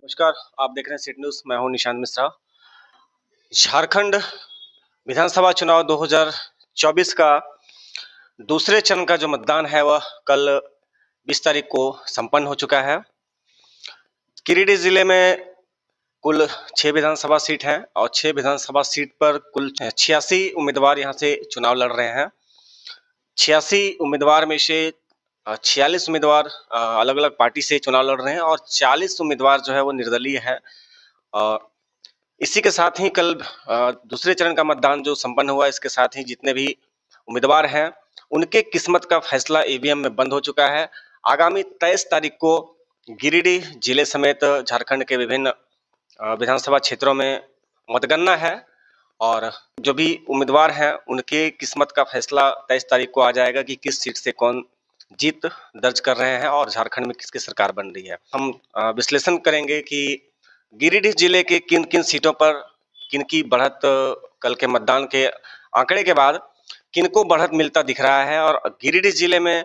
नमस्कार। आप देख रहे हैं सिटी न्यूज़। मैं हूं निशांत मिश्रा। झारखंड विधानसभा चुनाव 2024 का दूसरे चरण का जो मतदान है वह कल 20 तारीख को संपन्न हो चुका है। गिरिडीह जिले में कुल 6 विधानसभा सीट हैं और 6 विधानसभा सीट पर कुल 86 उम्मीदवार यहां से चुनाव लड़ रहे हैं। 86 उम्मीदवार में से 46 उम्मीदवार अलग अलग पार्टी से चुनाव लड़ रहे हैं और 40 उम्मीदवार जो है वो निर्दलीय है। और इसी के साथ ही कल दूसरे चरण का मतदान जो संपन्न हुआ, इसके साथ ही जितने भी उम्मीदवार हैं उनके किस्मत का फैसला ईवीएम में बंद हो चुका है। आगामी 23 तारीख को गिरिडीह जिले समेत झारखंड के विभिन्न विधानसभा क्षेत्रों में मतगणना है और जो भी उम्मीदवार हैं उनके किस्मत का फैसला 23 तारीख को आ जाएगा कि किस सीट से कौन जीत दर्ज कर रहे हैं और झारखंड में किसकी सरकार बन रही है। हम विश्लेषण करेंगे कि गिरिडीह जिले के किन किन सीटों पर किनकी बढ़त कल के मतदान के आंकड़े के बाद किनको बढ़त मिलता दिख रहा है और गिरिडीह जिले में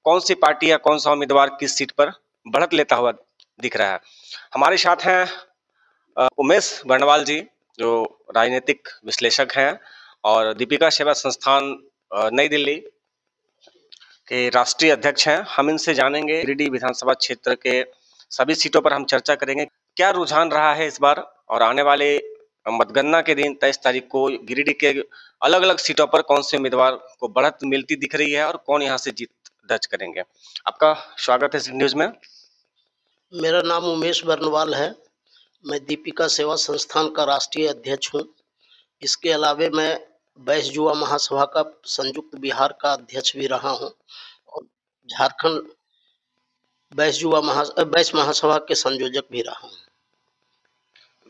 कौन सी पार्टी या कौन सा उम्मीदवार किस सीट पर बढ़त लेता हुआ दिख रहा है। हमारे साथ हैं उमेश बर्णवाल जी, जो राजनीतिक विश्लेषक हैं और दीपिका सेवा संस्थान नई दिल्ली के राष्ट्रीय अध्यक्ष हैं। हम इनसे जानेंगे गिरिडीह विधानसभा क्षेत्र के सभी सीटों पर हम चर्चा करेंगे, क्या रुझान रहा है इस बार और आने वाले मतगणना के दिन 23 तारीख को गिरिडीह के अलग अलग सीटों पर कौन से उम्मीदवार को बढ़त मिलती दिख रही है और कौन यहां से जीत दर्ज करेंगे। आपका स्वागत है सिटी न्यूज़ में। मेरा नाम उमेश बर्नवाल है। मैं दीपिका सेवा संस्थान का राष्ट्रीय अध्यक्ष हूँ। इसके अलावे मैं बैस युवा महासभा का संयुक्त बिहार का अध्यक्ष भी रहा हूँ और झारखंड बैस महासभा के संयोजक भी रहा हूँ।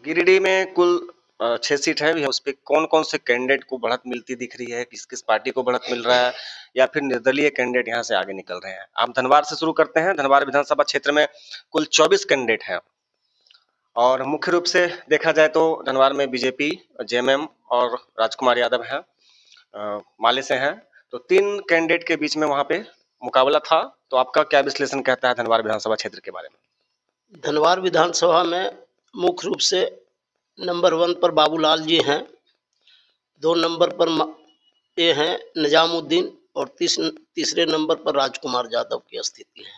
गिरिडीह में कुल 6 सीट है, उस पर कौन कौन से कैंडिडेट को बढ़त मिलती दिख रही है, किस किस पार्टी को बढ़त मिल रहा है या फिर निर्दलीय कैंडिडेट यहाँ से आगे निकल रहे हैं। आप धनबाद से शुरू करते हैं। धनबाद विधानसभा क्षेत्र में कुल 24 कैंडिडेट हैं और मुख्य रूप से देखा जाए तो धनबाद में बीजेपी, जेएमएम और राजकुमार यादव हैं, माले से हैं। तो 3 कैंडिडेट के बीच में वहां पे मुकाबला था। तो आपका क्या विश्लेषण कहता है धनबाद विधानसभा क्षेत्र के बारे में। धनबाद विधानसभा में मुख्य रूप से नंबर 1 पर बाबूलाल जी हैं, 2 नंबर पर ये हैं निजामुद्दीन और तीसरे नंबर पर राजकुमार यादव की स्थिति है।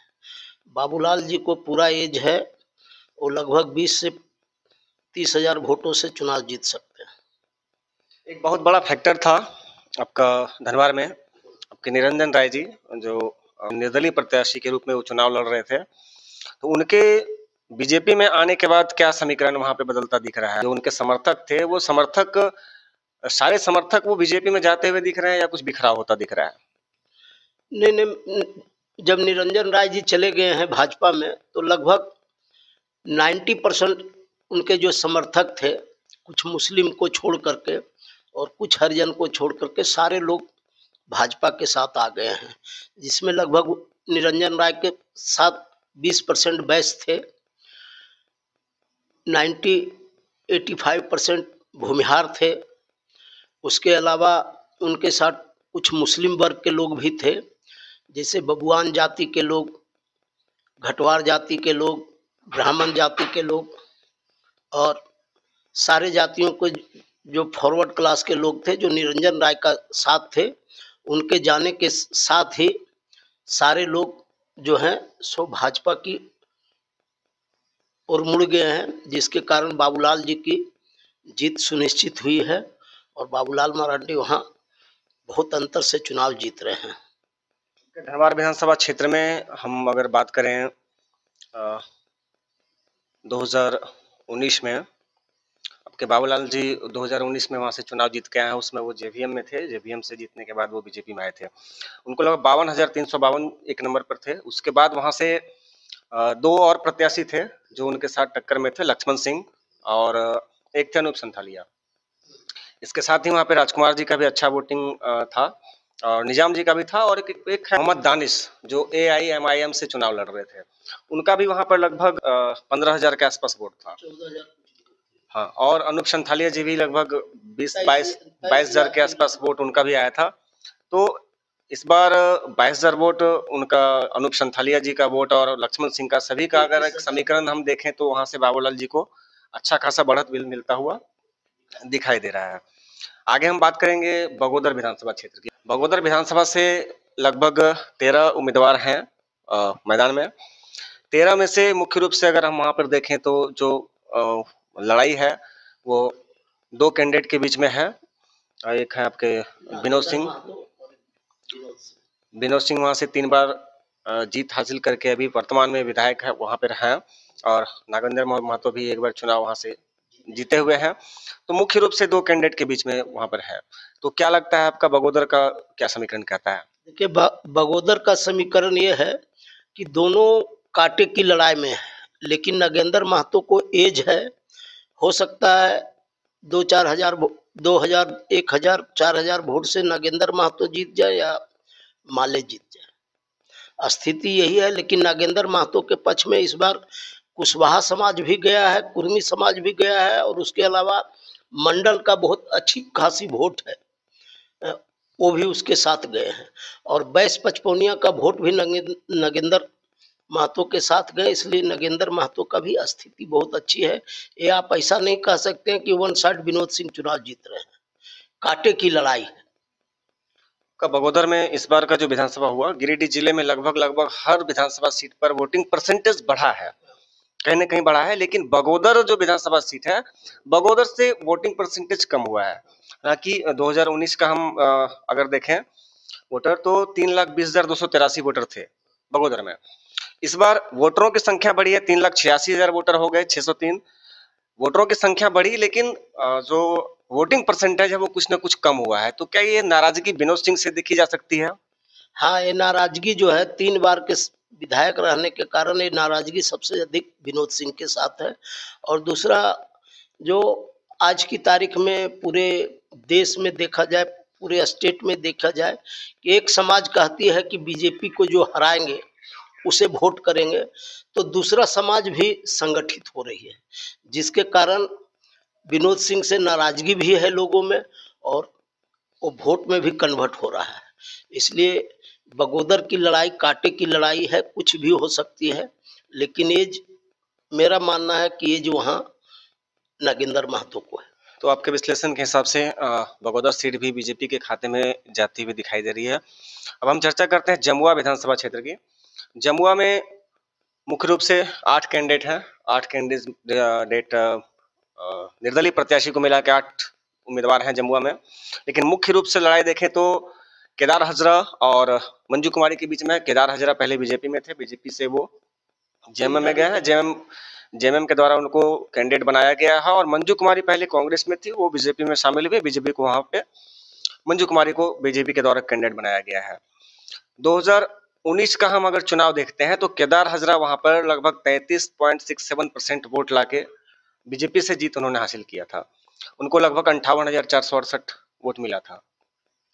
बाबूलाल जी को पूरा एज है, वो लगभग 20 से 30 हजार वोटों से चुनाव जीत सकते हैं। एक बहुत बड़ा फैक्टर था आपका धनबाद में, आपके निरंजन राय जी जो निर्दलीय प्रत्याशी के रूप में वो चुनाव लड़ रहे थे, तो उनके बीजेपी में आने के बाद क्या समीकरण वहां पे बदलता दिख रहा है। जो उनके समर्थक थे वो सारे समर्थक वो बीजेपी में जाते हुए दिख रहे हैं या कुछ बिखराव होता दिख रहा है। नहीं, जब निरंजन राय जी चले गए हैं भाजपा में तो लगभग 90% उनके जो समर्थक थे, कुछ मुस्लिम को छोड़ करके और कुछ हरिजन को छोड़ करके सारे लोग भाजपा के साथ आ गए हैं, जिसमें लगभग निरंजन राय के साथ 20% बैस थे, 85% भूमिहार थे। उसके अलावा उनके साथ कुछ मुस्लिम वर्ग के लोग भी थे, जैसे बबुआन जाति के लोग, घटवार जाति के लोग, ब्राह्मण जाति के लोग और सारे जातियों को जो फॉरवर्ड क्लास के लोग थे जो निरंजन राय का साथ थे, उनके जाने के साथ ही सारे लोग जो हैं सो भाजपा की ओर मुड़ गए हैं, जिसके कारण बाबूलाल जी की जीत सुनिश्चित हुई है और बाबूलाल मरांडी वहाँ बहुत अंतर से चुनाव जीत रहे हैं। धनबाद विधानसभा क्षेत्र में हम अगर बात करें 2019 में, आपके बाबूलाल जी 2019 में वहां से चुनाव जीत के आए हैं। उसमें वो जेवीएम में थे, जेवीएम से जीतने के बाद वो बीजेपी में आए थे। उनको लगभग 52,352 एक नंबर पर थे। उसके बाद वहां से 2 और प्रत्याशी थे जो उनके साथ टक्कर में थे, लक्ष्मण सिंह और एक थे अनूप संथालिया। इसके साथ ही वहाँ पे राजकुमार जी का भी अच्छा वोटिंग था और निजाम जी का भी था और एक है मोहम्मद दानिश जो AIMIM से चुनाव लड़ रहे थे, उनका भी वहाँ पर लगभग 15,000 के आसपास वोट था। 14,000। हाँ, और अनूप संथालिया जी भी लगभग 22,000 के आसपास वोट उनका भी आया था। तो इस बार 22,000 वोट उनका, अनूप संथालिया जी का वोट और लक्ष्मण सिंह का, सभी का अगर एक समीकरण हम देखें तो वहां से बाबूलाल जी को अच्छा खासा बढ़त मिलता हुआ दिखाई दे रहा है। आगे हम बात करेंगे बगोदर विधानसभा क्षेत्र की। बगोदर विधानसभा से लगभग 13 उम्मीदवार हैं मैदान में। 13 में से मुख्य रूप से अगर हम वहां पर देखें तो जो लड़ाई है वो 2 कैंडिडेट के बीच में है। एक है आपके विनोद सिंह वहां से 3 बार जीत हासिल करके अभी वर्तमान में विधायक है वहां पर हैं, और नागेंद्र महतो भी एक बार चुनाव वहां से जीते हुए हैं। तो मुख्य रूप से 2 कैंडिडेट के बीच में वहां पर है। तो क्या लगता है आपका बगोदर का क्या समीकरण कहता है? देखिए, बगोदर का समीकरण ये है कि दोनों कांटे की लड़ाई में है, लेकिन नागेंद्र महतो को एज है, हो सकता है 2-4 हजार 2000 1000 4000 वोट से नागेंद्र महतो जीत जाए या माले जीत जाए, स्थिति यही है। लेकिन नागेंद्र महतो के पक्ष में इस बार कुशवाहा समाज भी गया है, कुर्मी समाज भी गया है, और उसके अलावा मंडल का बहुत अच्छी खासी वोट है, वो भी उसके साथ गए हैं, और बैस पचपौनिया का वोट भी नागेंद्र महतो के साथ गए, इसलिए नागेंद्र महतो का भी स्थिति बहुत अच्छी है। ये आप ऐसा नहीं कह सकते हैं कि वन साइड विनोद सिंह चुनाव जीत रहे हैं, कांटे की लड़ाई है। का बगोदर में इस बार का जो विधानसभा हुआ, गिरिडीह जिले में लगभग हर विधानसभा सीट पर वोटिंग परसेंटेज बढ़ा है, कहीं ना कहीं बढ़ा है, लेकिन बगोदर जो विधानसभा सीट है, बगोदर से वोटिंग परसेंटेज कम हुआ है। हालांकि 2019 का हम अगर देखें वोटर तो 3,20,283 वोटर थे बगोदर में। इस बार वोटरों की संख्या बढ़ी है, 3,86,000 वोटर हो गए, 603 वोटरों की संख्या बढ़ी, लेकिन जो वोटिंग परसेंटेज है वो कुछ ना कुछ कम हुआ है। तो क्या ये नाराजगी विनोद सिंह से देखी जा सकती है? हाँ, ये नाराजगी जो है 3 बार के विधायक रहने के कारण ये नाराजगी सबसे अधिक विनोद सिंह के साथ है। और दूसरा, जो आज की तारीख में पूरे देश में देखा जाए, पूरे स्टेट में देखा जाए, कि एक समाज कहती है कि बीजेपी को जो हराएंगे उसे वोट करेंगे, तो दूसरा समाज भी संगठित हो रही है, जिसके कारण विनोद सिंह से नाराजगी भी है लोगों में, और वो वोट में भी कन्वर्ट हो रहा है। इसलिए बगोदर की लड़ाई कांटे की लड़ाई है, कुछ भी हो सकती है, लेकिन एज, मेरा मानना है कि एज वहाँ नागेंद्र महतो को है। तो आपके विश्लेषण के हिसाब से बगोदर सीट भी बीजेपी के खाते में जाती हुई दिखाई दे रही है। अब हम चर्चा करते हैं जमुआ विधानसभा क्षेत्र की। जमुआ में मुख्य रूप से 8 कैंडिडेट हैं, 8 कैंडिडेट निर्दलीय प्रत्याशी को मिला के 8 उम्मीदवार हैं जमुआ में। लेकिन मुख्य रूप से लड़ाई देखें तो केदार हजरा और मंजू कुमारी के बीच में। केदार हजरा पहले बीजेपी में थे, बीजेपी से वो जेएमएम में गए हैं, जेएमएम के द्वारा उनको कैंडिडेट बनाया गया है, और मंजू कुमारी पहले कांग्रेस में थी, वो बीजेपी में शामिल हुए, बीजेपी को वहां पे मंजू कुमारी को बीजेपी के द्वारा कैंडिडेट बनाया गया है। 2019 का हम अगर चुनाव देखते हैं तो केदार हजरा वहां पर लगभग 33.67% वोट लाके बीजेपी से जीत उन्होंने हासिल किया था। उनको लगभग 58,468 वोट मिला था,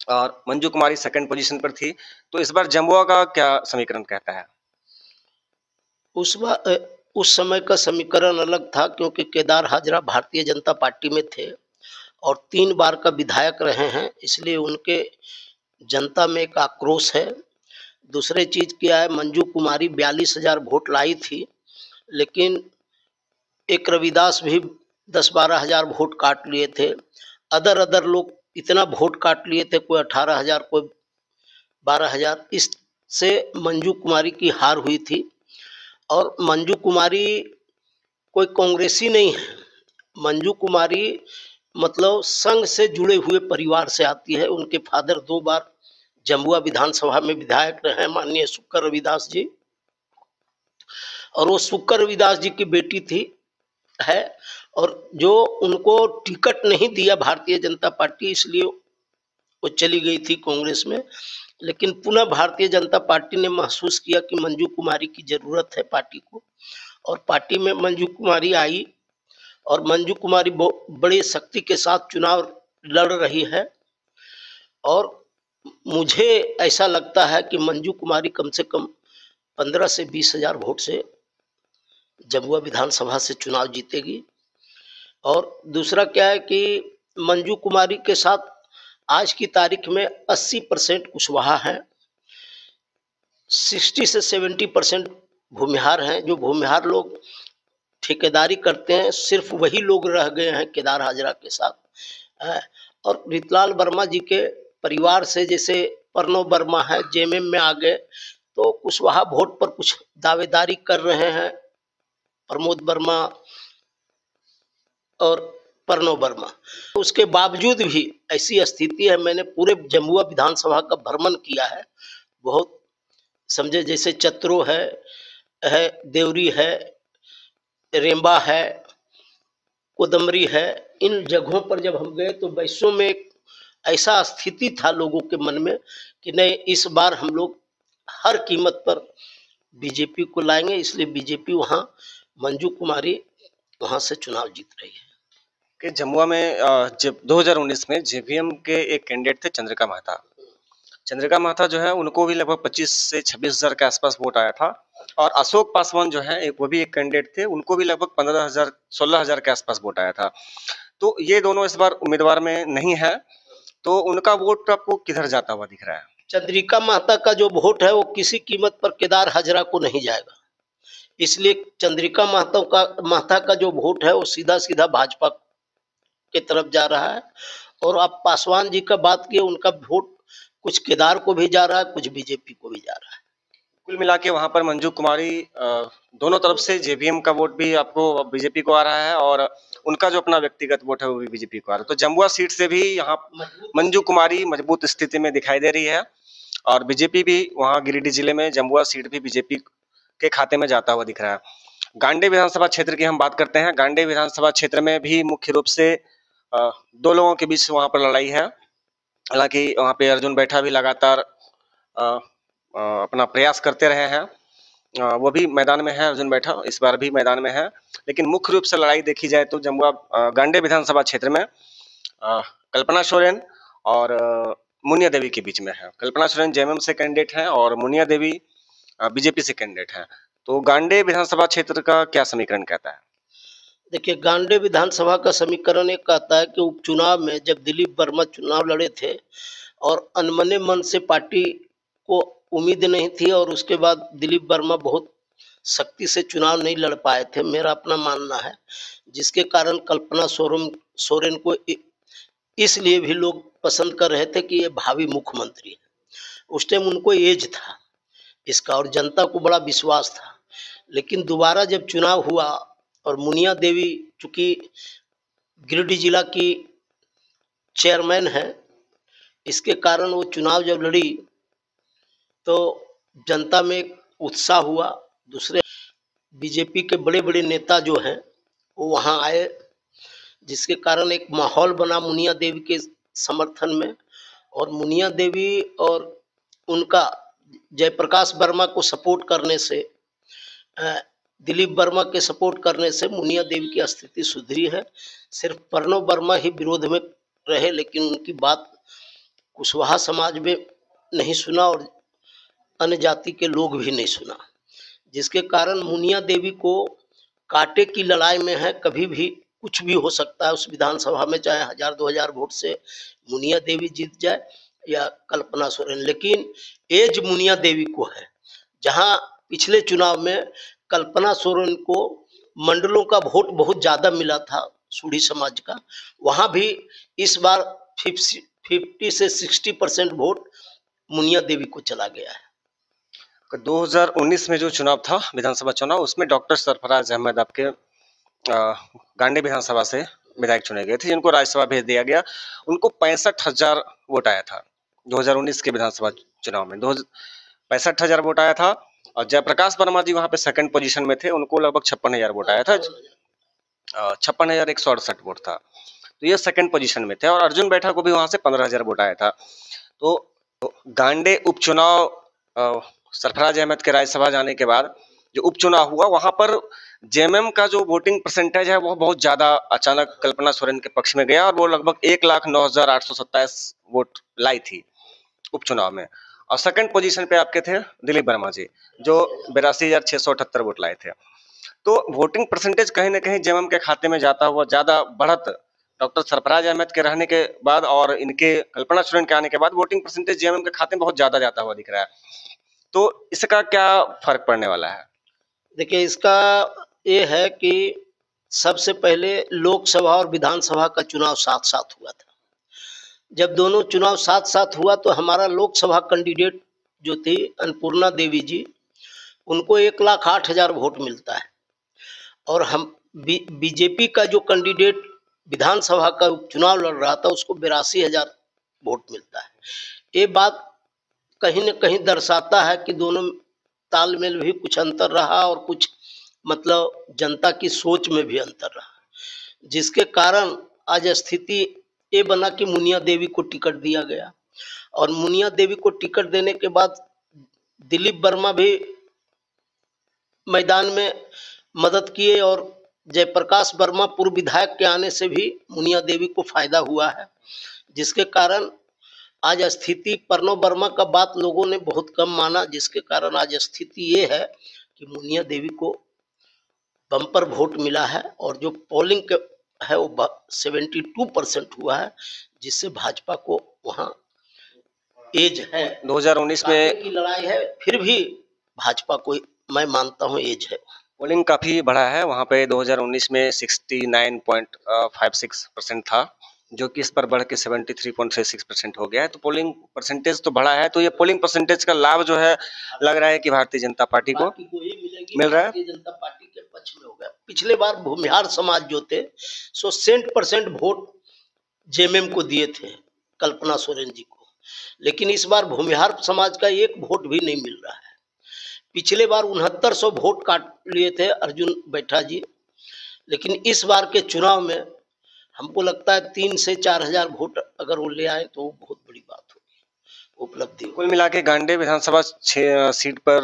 और मंजू कुमारी सेकंड पोजीशन पर थी। तो इस बार जमुआ का क्या समीकरण कहता है? उस समय का समीकरण अलग था, क्योंकि केदार हाजरा भारतीय जनता पार्टी में थे और 3 बार का विधायक रहे हैं, इसलिए उनके जनता में एक आक्रोश है। दूसरी चीज क्या है, मंजू कुमारी 42,000 वोट लाई थी, लेकिन एक रविदास भी 10-12 हजार वोट काट लिए थे। अदर लोग इतना वोट काट लिए थे, कोई 18,000, कोई 12,000, इससे मंजू कुमारी की हार हुई थी। और मंजू कुमारी कोई कांग्रेसी नहीं है, मंजू कुमारी मतलब संघ से जुड़े हुए परिवार से आती है। उनके फादर 2 बार जमुआ विधानसभा में विधायक रहे, माननीय शुक्र रविदास जी, और वो शुक्र रविदास जी की बेटी थी है, और जो उनको टिकट नहीं दिया भारतीय जनता पार्टी, इसलिए वो चली गई थी कांग्रेस में। लेकिन पुनः भारतीय जनता पार्टी ने महसूस किया कि मंजू कुमारी की जरूरत है पार्टी को, और पार्टी में मंजू कुमारी आई, और मंजू कुमारी बड़ी शक्ति के साथ चुनाव लड़ रही है। और मुझे ऐसा लगता है कि मंजू कुमारी कम से कम 15 से 20 हजार वोट से जमुआ विधानसभा से चुनाव जीतेगी। और दूसरा क्या है कि मंजू कुमारी के साथ आज की तारीख में 80% कुशवाहा हैं, 60 से 70% भूमिहार हैं। जो भूमिहार लोग ठेकेदारी करते हैं, सिर्फ वही लोग रह गए हैं केदार हाजरा के साथ। और रीतलाल वर्मा जी के परिवार से, जैसे प्रणव वर्मा है, जेएमएम में आ गए, तो कुशवाहा वोट पर कुछ दावेदारी कर रहे हैं, प्रमोद वर्मा और प्रणव वर्मा। उसके बावजूद भी ऐसी स्थिति है, मैंने पूरे जमुआ विधानसभा का भ्रमण किया है, बहुत समझे, जैसे चतरो है, देवरी है, रेम्बा है, कोदमरी है, इन जगहों पर जब हम गए तो वैसों में एक ऐसा स्थिति था लोगों के मन में कि नहीं, इस बार हम लोग हर कीमत पर बीजेपी को लाएंगे, इसलिए बीजेपी वहाँ मंजू कुमारी वहाँ से चुनाव जीत रही है। कि जमुआ में जब 2019 में जेवीएम के एक कैंडिडेट थे चंद्रिका महता। चंद्रिका महता जो है उनको भी लगभग 25 से 26,000 के आसपास वोट आया था, और अशोक पासवान जो है वो भी एक कैंडिडेट थे, उनको भी लगभग 15,000 16,000 के आसपास वोट आया था। तो ये दोनों इस बार उम्मीदवार में नहीं है, तो उनका वोट आपको किधर जाता हुआ दिख रहा है? चंद्रिका महता का जो वोट है वो किसी कीमत पर केदार हाजरा को नहीं जाएगा, इसलिए चंद्रिका महता का जो वोट है वो सीधा सीधा भाजपा की तरफ जा रहा है। और आप पासवान जी का बात किए, उनका वोट कुछ केदार को भी जा रहा है, कुछ बीजेपी को भी जा रहा है। कुल मिला के वहां पर मंजू कुमारी, दोनों तरफ से जेवीएम का वोट भी आपको बीजेपी को आ रहा है, और उनका जो अपना व्यक्तिगत वोट है वो भी बीजेपी को आ रहा है। तो जमुआ सीट से भी यहाँ मंजू कुमारी मजबूत स्थिति में दिखाई दे रही है, और बीजेपी भी वहाँ गिरिडीह जिले में जमुआ सीट भी बीजेपी के खाते में जाता हुआ दिख रहा है। गांडे विधानसभा क्षेत्र की हम बात करते हैं। गांडे विधानसभा क्षेत्र में भी मुख्य रूप से दो लोगों के बीच वहां पर लड़ाई है। हालांकि वहां पे अर्जुन बैठा भी लगातार अपना प्रयास करते रहे हैं, वो भी मैदान में है, अर्जुन बैठा इस बार भी मैदान में है। लेकिन मुख्य रूप से लड़ाई देखी जाए तो जमुआ गांडे विधानसभा क्षेत्र में कल्पना सोरेन और मुनिया देवी के बीच में है। कल्पना सोरेन जेएमएम से कैंडिडेट हैं और मुनिया देवी बीजेपी से कैंडिडेट हैं। तो गांडे विधानसभा क्षेत्र का क्या समीकरण कहता है? देखिए, गांडे विधानसभा का समीकरण एक कहता है कि उपचुनाव में जब दिलीप वर्मा चुनाव लड़े थे और अनमने मन से पार्टी को उम्मीद नहीं थी, और उसके बाद दिलीप वर्मा बहुत सख्ती से चुनाव नहीं लड़ पाए थे, मेरा अपना मानना है, जिसके कारण कल्पना सोरेन को इसलिए भी लोग पसंद कर रहे थे कि ये भावी मुख्यमंत्री है। उस टाइम उनको एज था इसका और जनता को बड़ा विश्वास था। लेकिन दोबारा जब चुनाव हुआ और मुनिया देवी चूंकि गिरिडीह जिला की चेयरमैन है, इसके कारण वो चुनाव जब लड़ी तो जनता में उत्साह हुआ। दूसरे बीजेपी के बड़े बड़े नेता जो हैं वो वहाँ आए, जिसके कारण एक माहौल बना मुनिया देवी के समर्थन में। और मुनिया देवी और उनका जयप्रकाश वर्मा को सपोर्ट करने से, दिलीप वर्मा के सपोर्ट करने से मुनिया देवी की स्थिति सुधरी है। सिर्फ प्रणव वर्मा ही विरोध में रहे, लेकिन उनकी बात कुशवाहा समाज में नहीं सुना और अन्य जाति के लोग भी नहीं सुना, जिसके कारण मुनिया देवी को कांटे की लड़ाई में है। कभी भी कुछ भी हो सकता है उस विधानसभा में, चाहे 1000-2000 वोट से मुनिया देवी जीत जाए या कल्पना सोरेन। लेकिन एज मुनिया देवी को है। जहां पिछले चुनाव में कल्पना सोरेन को मंडलों का वोट बहुत ज्यादा मिला था सूढ़ी समाज का, वहां भी इस बार 50 से 60% वोट मुनिया देवी को चला गया है। 2019 में जो चुनाव था विधानसभा चुनाव, उसमें डॉक्टर सरफराज अहमद आपके गांडे विधानसभा से विधायक चुने गए थे, जिनको राज्यसभा भेज दिया गया। उनको 65,000 वोट आया था 2019 के विधानसभा चुनाव में। 65,000 वोट आया था, और जयप्रकाश वर्मा जी वहां पे सेकंड पोजीशन में थे, उनको लगभग 56,000 वोट आया था। 56,168 वोट था, तो ये सेकंड पोजीशन में थे। और अर्जुन बैठा को भी वहां से 15,000 वोट आया था। तो गांडे उपचुनाव, सरफराज अहमद के राज्यसभा जाने के बाद जो उपचुनाव हुआ, वहां पर जेएमएम का जो वोटिंग परसेंटेज है वो बहुत ज्यादा अचानक कल्पना सोरेन के पक्ष में गया, और वो लगभग 1,09,827 वोट लाई थी उपचुनाव में। और सेकंड पोजीशन पे आपके थे दिलीप वर्मा जी, जो 82,678 वोट लाए थे। तो वोटिंग परसेंटेज कहीं ना कहीं जेएमएम के खाते में जाता हुआ ज्यादा बढ़त डॉक्टर सरफराज अहमद के रहने के बाद और इनके कल्पना सोरेन के आने के बाद वोटिंग परसेंटेज जेएमएम के खाते में बहुत ज्यादा जाता हुआ दिख रहा है, तो इसका क्या फर्क पड़ने वाला है? देखिए, इसका ये है कि सबसे पहले लोकसभा और विधानसभा का चुनाव साथ साथ हुआ था। जब दोनों चुनाव साथ साथ हुआ तो हमारा लोकसभा कैंडिडेट जो थी अन्नपूर्णा देवी जी, उनको 1,08,000 वोट मिलता है, और हम बीजेपी का जो कैंडिडेट विधानसभा का उपचुनाव लड़ रहा था उसको 82,000 वोट मिलता है। ये बात कहीं न कहीं दर्शाता है कि दोनों तालमेल भी कुछ अंतर रहा और कुछ मतलब जनता की सोच में भी अंतर रहा, जिसके कारण आज स्थिति ये बना कि मुनिया देवी को टिकट दिया गया, और मुनिया देवी को टिकट देने के बाद दिलीप वर्मा भी मैदान में मदद किए, और जयप्रकाश वर्मा पूर्व विधायक के आने से भी मुनिया देवी को फायदा हुआ है, जिसके कारण आज स्थिति प्रणव वर्मा का बात लोगों ने बहुत कम माना, जिसके कारण आज स्थिति ये है कि मुनिया देवी को बम्पर वोट मिला है, और जो पोलिंग है वो 72% हुआ है, जिससे भाजपा को वहाँ एज है। 2019 में की लड़ाई है, फिर भी भाजपा को मैं मानता हूँ एज है। पोलिंग काफी बढ़ा है वहाँ पे। 2019 में 69.56% था, जो कि इस पर बढ़ के 73.36% हो गया है। तो पोलिंग परसेंटेज तो बढ़ा है, तो ये पोलिंग परसेंटेज का लाभ जो है लग रहा है कि भारतीय जनता पार्टी को मिल रहा है। भारतीय जनता पार्टी के पक्ष में हो गया। पिछले बार भूमिहार समाज जो थे 100% वोट जेएमएम को दिए थे, कल्पना सोरेन जी को, लेकिन इस बार भूमिहार समाज का एक वोट भी नहीं मिल रहा है। पिछले बार 6900 वोट काट लिए थे अर्जुन बैठा जी, लेकिन इस बार के चुनाव में हमको लगता है 3 से 4,000 वोट अगर वो ले आए तो बहुत बड़ी बात होगी, उपलब्धि। कुल मिला के गांडे विधानसभा सीट पर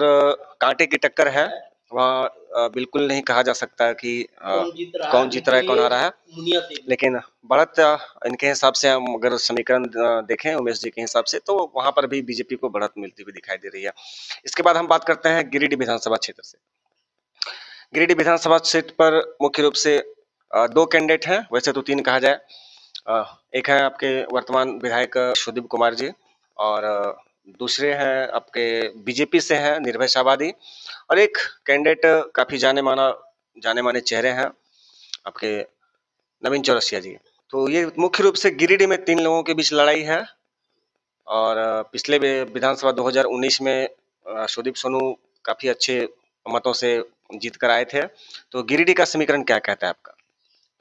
कांटे की टक्कर है। वहाँ बिल्कुल नहीं कहा जा सकता कि कौन जीत रहा है कौन आ रहा है, लेकिन बढ़त इनके हिसाब से हम अगर समीकरण देखें उमेश जी के हिसाब से, तो वहां पर भी बीजेपी को बढ़त मिलती हुई दिखाई दे रही है। इसके बाद हम बात करते हैं गिरिडीह विधानसभा क्षेत्र से। गिरिडीह विधानसभा क्षेत्र पर मुख्य रूप से 2 कैंडिडेट हैं, वैसे तो 3 कहा जाए। एक है आपके वर्तमान विधायक सुदीप कुमार जी, और दूसरे हैं आपके बीजेपी से हैं निर्भय शाहबादी, और एक कैंडिडेट काफी जाने माने चेहरे हैं आपके नवीन चौरसिया जी। तो ये मुख्य रूप से गिरिडीह में 3 लोगों के बीच लड़ाई है, और पिछले विधानसभा 2019 में सुदीप सोनू काफी अच्छे मतों से जीत कर आए थे। तो गिरिडीह का समीकरण क्या कहता है आपका?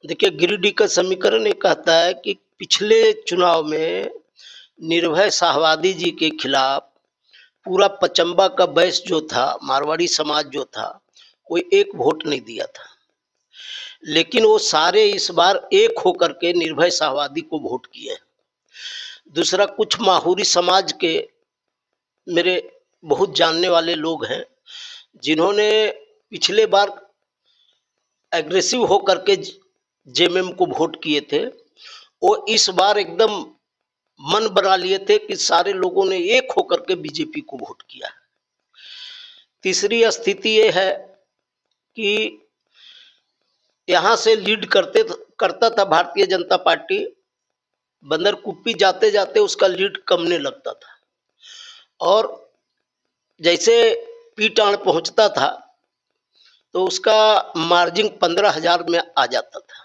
देखिए, गिरिडीह का समीकरण ये कहता है कि पिछले चुनाव में निर्भय शाहबादी जी के खिलाफ पूरा पचम्बा का बैच जो था, मारवाड़ी समाज जो था, कोई एक वोट नहीं दिया था, लेकिन वो सारे इस बार एक होकर के निर्भय शाहबादी को वोट किए। दूसरा, कुछ माहौरी समाज के मेरे बहुत जानने वाले लोग हैं जिन्होंने पिछले बार एग्रेसिव होकर के जेएमएम को वोट किए थे, वो इस बार एकदम मन बना लिए थे कि सारे लोगों ने एक होकर के बीजेपी को वोट किया। तीसरी स्थिति ये है कि यहाँ से लीड करता था भारतीय जनता पार्टी, बंदरकुप्पी जाते जाते उसका लीड कमने लगता था, और जैसे पीटाण पहुंचता था तो उसका मार्जिन 15,000 में आ जाता था,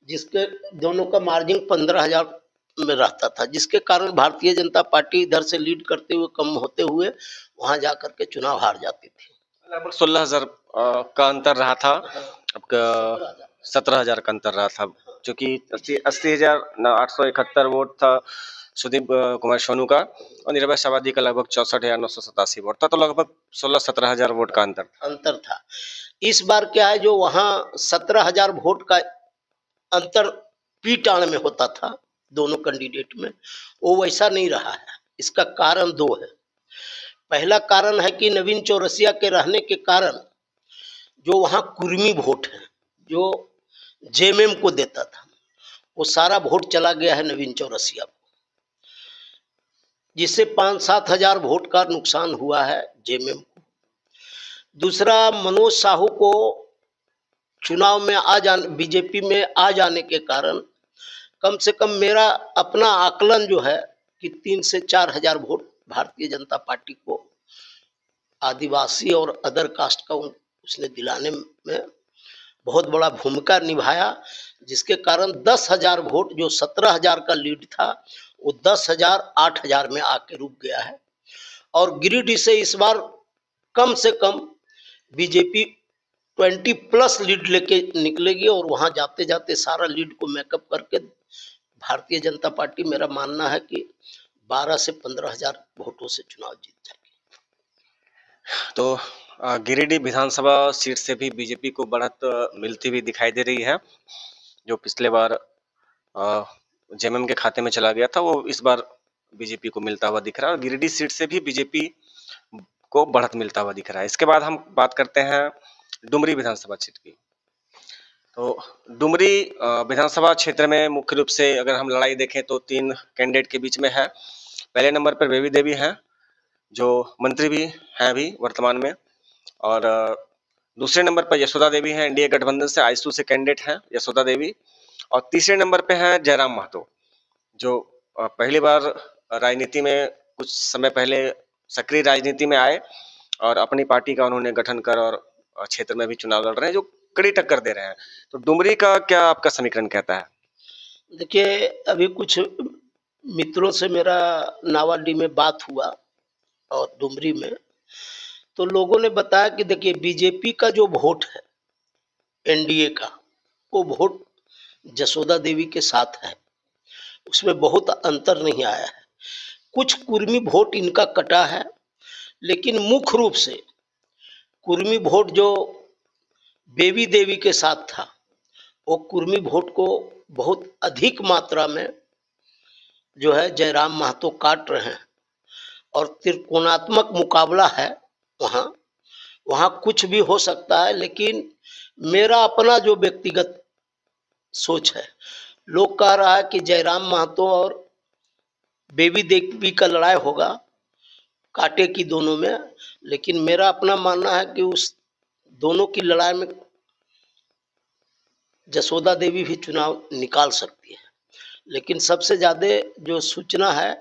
जिसके दोनों का मार्जिन 15,000 में रहता था, जिसके कारण भारतीय जनता पार्टी इधर से लीड करते हुए कम होते हुए वहां जाकर के चुनाव हार जाती थी। लगभग 16,000 का अंतर रहा था, आपका 17,000 का अंतर रहा था, जो कि 80,871 वोट था सुदीप कुमार सोनू का, और निर्भय शाहबादी का लगभग 64,987 वोट था। तो लगभग 16-17,000 वोट का अंतर था। इस बार क्या है, जो वहां 17,000 वोट का अंतर पीटाण में होता था दोनों कैंडिडेट में, वो वैसा नहीं रहा है। इसका कारण 2 है। पहला कारण है कि नवीन चौरसिया के रहने के कारण जो वहां कुर्मी वोट है जो जेएमएम को देता था, वो सारा वोट चला गया है नवीन चौरसिया को, जिससे 5-7 हजार वोट का नुकसान हुआ है जेएमएम को। दूसरा, मनोज साहू को चुनाव में बीजेपी में आ जाने के कारण कम से कम मेरा अपना आकलन जो है कि 3 से 4 हजार वोट भारतीय जनता पार्टी को आदिवासी और अदर कास्ट का उसने दिलाने में बहुत बड़ा भूमिका निभाया, जिसके कारण 10,000 वोट, जो 17,000 का लीड था, वो 10,000 8,000 में आके रुक गया है। और गिरिडीह से इस बार कम से कम बीजेपी 20+ लीड लेके निकलेगी और वहां जाते जाते सारा लीड को मेकअप करके भारतीय जनता पार्टी, मेरा मानना है कि 12 से 15,000 वोटों से चुनाव जीत जाएगी। तो गिरिडीह विधानसभा सीट से भी बीजेपी को बढ़त मिलती हुई दिखाई दे रही है। जो पिछले बार जेएमएम के खाते में चला गया था, वो इस बार बीजेपी को मिलता हुआ दिख रहा है और गिरिडीह सीट से भी बीजेपी को बढ़त मिलता हुआ दिख रहा है। इसके बाद हम बात करते हैं डुमरी विधानसभा सीट की। तो डुमरी विधानसभा क्षेत्र में मुख्य रूप से अगर हम लड़ाई देखें तो 3 कैंडिडेट के बीच में है। पहले नंबर पर बेबी देवी हैं, जो मंत्री भी हैं अभी वर्तमान में, और दूसरे नंबर पर यशोदा देवी हैं, एनडीए गठबंधन से आईएसयू से कैंडिडेट हैं यशोदा देवी, और तीसरे नंबर पे हैं जयराम महतो, जो पहली बार राजनीति में कुछ समय पहले सक्रिय राजनीति में आए और अपनी पार्टी का उन्होंने गठन कर और क्षेत्र में भी चुनाव लड़ रहे हैं, जो कड़ी टक्कर दे रहे हैं। तो डुमरी का क्या आपका समीकरण कहता है? देखिए, अभी कुछ मित्रों से मेरा नावाडी में बात हुआ और डुमरी में, तो लोगों ने बताया कि देखिए, बीजेपी का जो वोट है एनडीए का, वो वोट जसोदा देवी के साथ है, उसमें बहुत अंतर नहीं आया है। कुछ कुर्मी वोट इनका कटा है, लेकिन मुख्य रूप से कुर्मी वोट जो बेबी देवी के साथ था, वो कुर्मी वोट को बहुत अधिक मात्रा में जो है जयराम महतो काट रहे हैं और त्रिकोणात्मक मुकाबला है। वहाँ कुछ भी हो सकता है, लेकिन मेरा अपना जो व्यक्तिगत सोच है, लोग कह रहा है कि जयराम महतो और बेबी देवी का लड़ाई होगा कांटे की दोनों में, लेकिन मेरा अपना मानना है कि उस दोनों की लड़ाई में जसोदा देवी भी चुनाव निकाल सकती है। लेकिन सबसे ज़्यादा जो सूचना है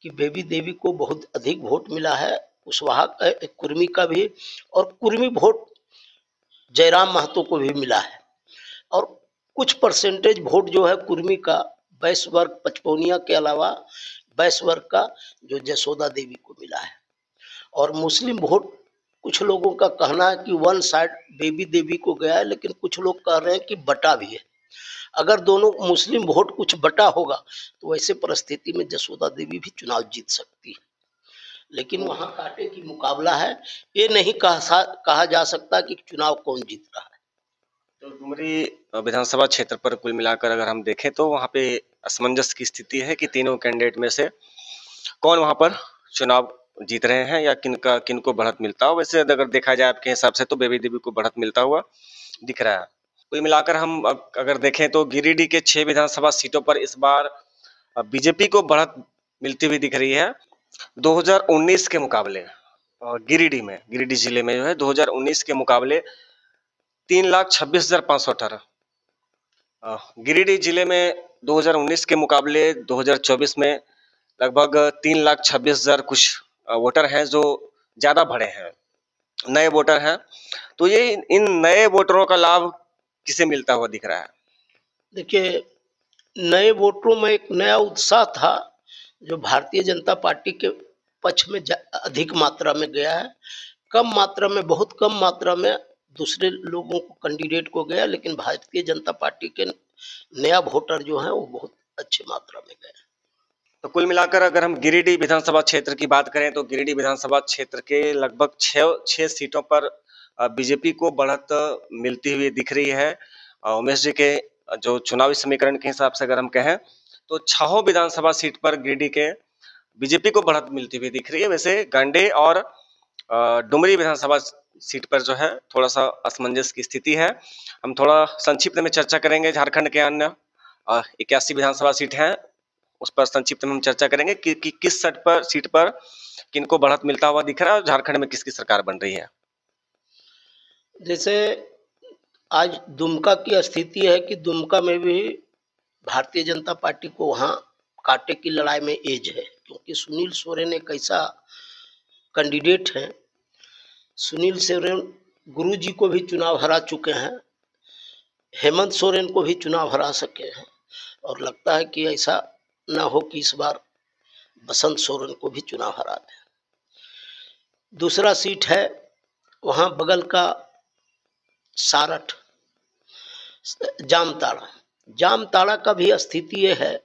कि बेबी देवी को बहुत अधिक वोट मिला है, कुशवाहा कुर्मी का भी, और कुर्मी वोट जयराम महतो को भी मिला है, और कुछ परसेंटेज वोट जो है कुर्मी का वैश्य वर्ग पचपौनिया के अलावा वैश्य वर्ग का जो जसोदा देवी को मिला है। और मुस्लिम वोट, कुछ लोगों का कहना है कि 1 साइड बेबी देवी को गया है, लेकिन कुछ लोग कह रहे हैं कि बटा भी है। अगर दोनों मुस्लिम वोट कुछ बटा होगा तो वैसे परिस्थिति में जसोदा देवी भी चुनाव जीत सकती है, लेकिन वहां कांटे की मुकाबला है। ये नहीं कहा जा सकता कि चुनाव कौन जीत रहा है। तो डुमरी विधानसभा क्षेत्र पर कुल मिलाकर अगर हम देखें तो वहाँ पे असमंजस की स्थिति है कि तीनों कैंडिडेट में से कौन वहाँ पर चुनाव जीत रहे हैं या किनको बढ़त मिलता हो। वैसे अगर देखा जाए आपके हिसाब से तो बेबी देवी को बढ़त मिलता हुआ दिख रहा है। कुल मिलाकर हम अगर देखें तो गिरिडीह के 6 विधानसभा सीटों पर इस बार बीजेपी को बढ़त मिलती हुई दिख रही है 2019 के मुकाबले। गिरिडीह जिले में जो है 2019 के मुकाबले 3,26,518। गिरिडीह जिले में 2019 के मुकाबले 2024 में लगभग 3,26,000 कुछ वोटर हैं जो ज्यादा बढ़े हैं, नए वोटर हैं। तो ये इन नए वोटरों का लाभ किसे मिलता हुआ दिख रहा है? देखिए, नए वोटरों में एक नया उत्साह था जो भारतीय जनता पार्टी के पक्ष में अधिक मात्रा में गया है। कम मात्रा में, बहुत कम मात्रा में दूसरे लोगों को, कैंडिडेट को गया, लेकिन भारतीय जनता पार्टी के नया वोटर जो है वो बहुत अच्छी मात्रा में गए। तो कुल मिलाकर अगर हम गिरिडीह विधानसभा क्षेत्र की बात करें तो गिरिडीह विधानसभा क्षेत्र के लगभग 6 सीटों पर बीजेपी को बढ़त मिलती हुई दिख रही है। उमेश जी के जो चुनावी समीकरण के हिसाब से अगर हम कहें तो 6 विधानसभा सीट पर गिरिडीह के बीजेपी को बढ़त मिलती हुई दिख रही है। वैसे गांडे और डुमरी विधानसभा सीट पर जो है थोड़ा सा असमंजस की स्थिति है। हम थोड़ा संक्षिप्त में चर्चा करेंगे। झारखंड के अन्य 81 विधानसभा सीट हैं, उस पर संक्षिप्त में हम चर्चा करेंगे कि किस सीट पर किनको बढ़त मिलता हुआ दिख रहा है और झारखंड में किसकी सरकार बन रही है। जैसे आज दुमका की स्थिति है कि दुमका में भी भारतीय जनता पार्टी को वहाँ कांटे की लड़ाई में एज है, क्योंकि सुनील सोरेन एक ऐसा कैंडिडेट है। सुनील सोरेन गुरुजी को भी चुनाव हरा चुके हैं, हेमंत सोरेन को भी चुनाव हरा सके हैं, और लगता है कि ऐसा ना हो कि इस बार बसंत सोरेन को भी चुनाव हरा दें। दूसरा सीट है वहाँ बगल का सारठ जामताड़ा। जामताड़ा का भी स्थिति ये है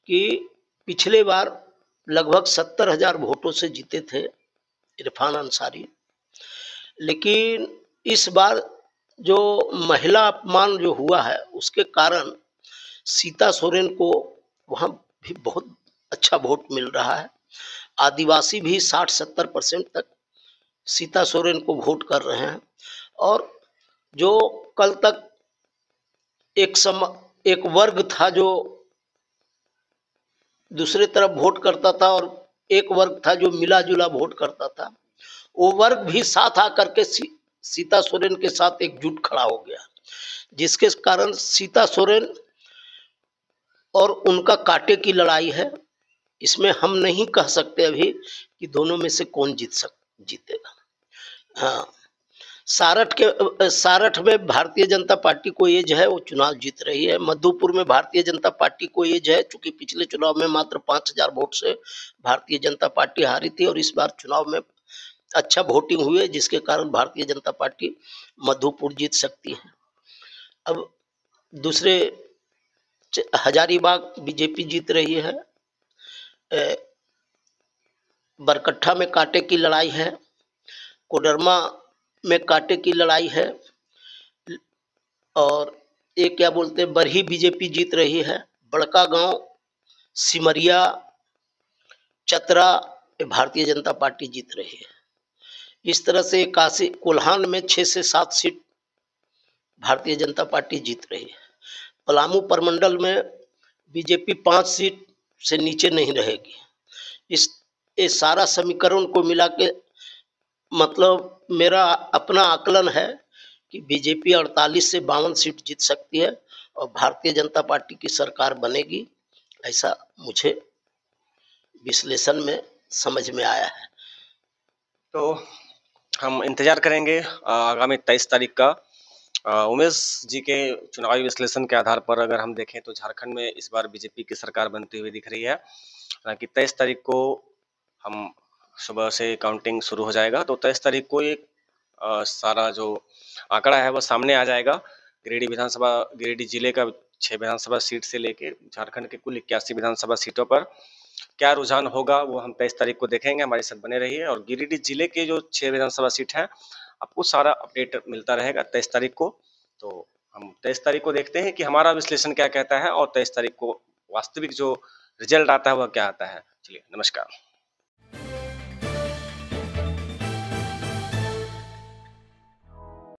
कि पिछले बार लगभग 70,000 वोटों से जीते थे इरफान अंसारी, लेकिन इस बार जो महिला अपमान जो हुआ है उसके कारण सीता सोरेन को वहाँ भी बहुत अच्छा वोट मिल रहा है। आदिवासी भी 60-70% तक सीता सोरेन को वोट कर रहे हैं, और जो कल तक एक वर्ग था जो दूसरे तरफ वोट करता था और एक वर्ग था जो मिला जुला वोट करता था, वो वर्ग भी साथ आकर के सीता सोरेन के साथ एकजुट खड़ा हो गया, जिसके कारण सीता सोरेन और उनका कांटे की लड़ाई है। इसमें हम नहीं कह सकते अभी कि दोनों में से कौन जीतेगा। हाँ, सारठ में भारतीय जनता पार्टी को एज है, वो चुनाव जीत रही है। मधुपुर में भारतीय जनता पार्टी को एज है, चूंकि पिछले चुनाव में मात्र 5,000 वोट से भारतीय जनता पार्टी हारी थी, और इस बार चुनाव में अच्छा वोटिंग हुई है, जिसके कारण भारतीय जनता पार्टी मधुपुर जीत सकती है। अब दूसरे हजारीबाग बीजेपी जीत रही है। बरकट्ठा में कांटे की लड़ाई है, कोडरमा में कांटे की लड़ाई है, और ये क्या बोलते हैं बरही बीजेपी जीत रही है। बड़का गांव, सिमरिया, चतरा भारतीय जनता पार्टी जीत रही है। इस तरह से काशी कोल्हान में 6 से 7 सीट भारतीय जनता पार्टी जीत रही है। पलामू प्रमंडल में बीजेपी 5 सीट से नीचे नहीं रहेगी। ये सारा समीकरण को मिला के मतलब मेरा अपना आकलन है कि बीजेपी 48 से 52 सीट जीत सकती है और भारतीय जनता पार्टी की सरकार बनेगी, ऐसा मुझे विश्लेषण में समझ में आया है। तो हम इंतजार करेंगे आगामी 23 तारीख का। उमेश जी के चुनावी विश्लेषण के आधार पर अगर हम देखें तो झारखंड में इस बार बीजेपी की सरकार बनती हुई दिख रही है। हालांकि 23 तारीख को हम सुबह से काउंटिंग शुरू हो जाएगा, तो 23 तारीख को एक सारा जो आंकड़ा है वो सामने आ जाएगा। गिरिडीह जिले का 6 विधानसभा सीट से लेके झारखंड के कुल 81 विधानसभा सीटों पर क्या रुझान होगा वो हम 23 तारीख को देखेंगे। हमारे साथ बने रहिए, और गिरिडीह जिले के जो 6 विधानसभा सीट है आपको सारा अपडेट मिलता रहेगा 23 तारीख को। तो हम 23 तारीख को देखते हैं कि हमारा विश्लेषण क्या कहता है और 23 तारीख को वास्तविक जो रिजल्ट आता है वह क्या आता है। चलिए, नमस्कार।